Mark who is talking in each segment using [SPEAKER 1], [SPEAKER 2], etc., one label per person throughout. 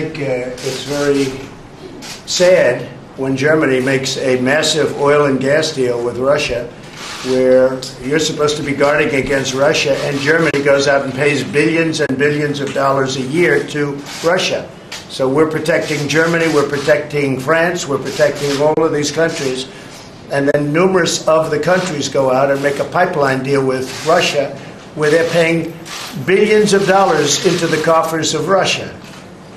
[SPEAKER 1] think it's very sad when Germany makes a massive oil and gas deal with Russia, where you're supposed to be guarding against Russia, and Germany goes out and pays billions and billions of dollars a year to Russia. So we're protecting Germany, we're protecting France, we're protecting all of these countries, and then numerous of the countries go out and make a pipeline deal with Russia, where they're paying billions of dollars into the coffers of Russia.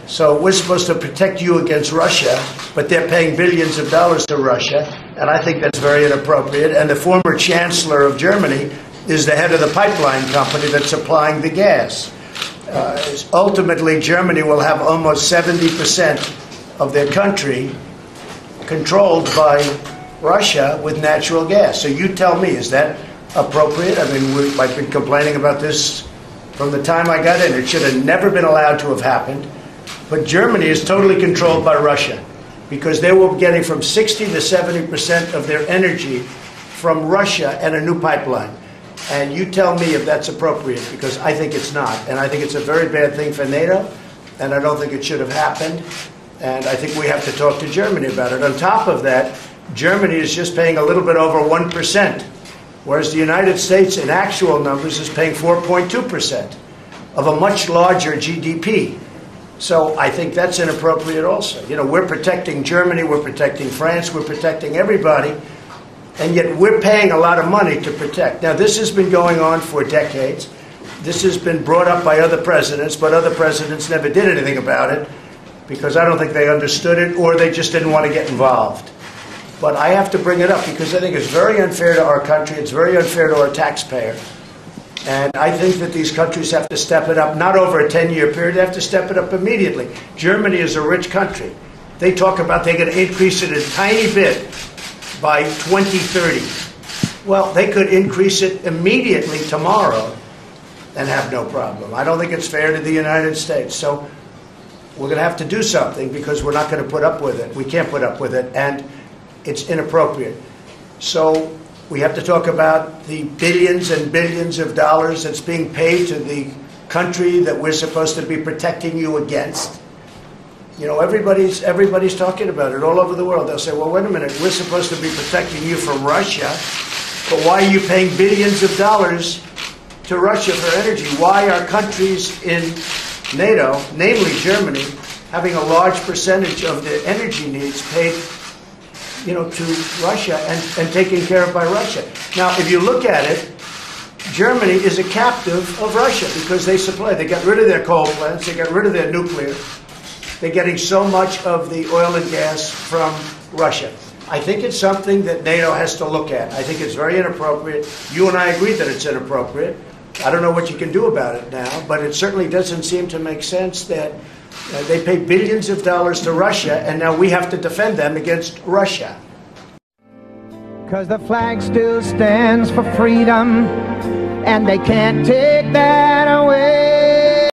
[SPEAKER 1] So we're supposed to protect you against Russia, but they're paying billions of dollars to Russia, and I think that's very inappropriate. And the former chancellor of Germany is the head of the pipeline company that's supplying the gas. Ultimately, Germany will have almost 70% of their country controlled by Russia with natural gas. So you tell me, is that appropriate? I mean, I've been complaining about this from the time I got in. It should have never been allowed to have happened. But Germany is totally controlled by Russia because they were getting from 60 to 70% of their energy from Russia and a new pipeline. And you tell me if that's appropriate, because I think it's not. And I think it's a very bad thing for NATO, and I don't think it should have happened. And I think we have to talk to Germany about it. On top of that, Germany is just paying a little bit over 1%, whereas the United States, in actual numbers, is paying 4.2% of a much larger GDP. So I think that's inappropriate also. You know, we're protecting Germany, we're protecting France, we're protecting everybody, and yet we're paying a lot of money to protect. Now, this has been going on for decades. This has been brought up by other presidents, but other presidents never did anything about it because I don't think they understood it or they just didn't want to get involved. But I have to bring it up because I think it's very unfair to our country. It's very unfair to our taxpayer. And I think that these countries have to step it up, not over a 10-year period. They have to step it up immediately. Germany is a rich country. They talk about they're going to increase it a tiny bit by 2030. Well, they could increase it immediately tomorrow and have no problem. I don't think it's fair to the United States. So we're going to have to do something because we're not going to put up with it. We can't put up with it, and it's inappropriate. So we have to talk about the billions and billions of dollars that's being paid to the country that we're supposed to be protecting you against. You know, everybody's talking about it all over the world. They'll say, well, wait a minute, we're supposed to be protecting you from Russia, but why are you paying billions of dollars to Russia for energy? Why are countries in NATO, namely Germany, having a large percentage of their energy needs paid, you know, to Russia and taken care of by Russia? Now, if you look at it, Germany is a captive of Russia because they supply. They got rid of their coal plants. They got rid of their nuclear. They're getting so much of the oil and gas from Russia. I think it's something that NATO has to look at. I think it's very inappropriate. You and I agree that it's inappropriate. I don't know what you can do about it now, but it certainly doesn't seem to make sense that they pay billions of dollars to Russia, and now we have to defend them against Russia.
[SPEAKER 2] 'Cause the flag still stands for freedom, and they can't take that away.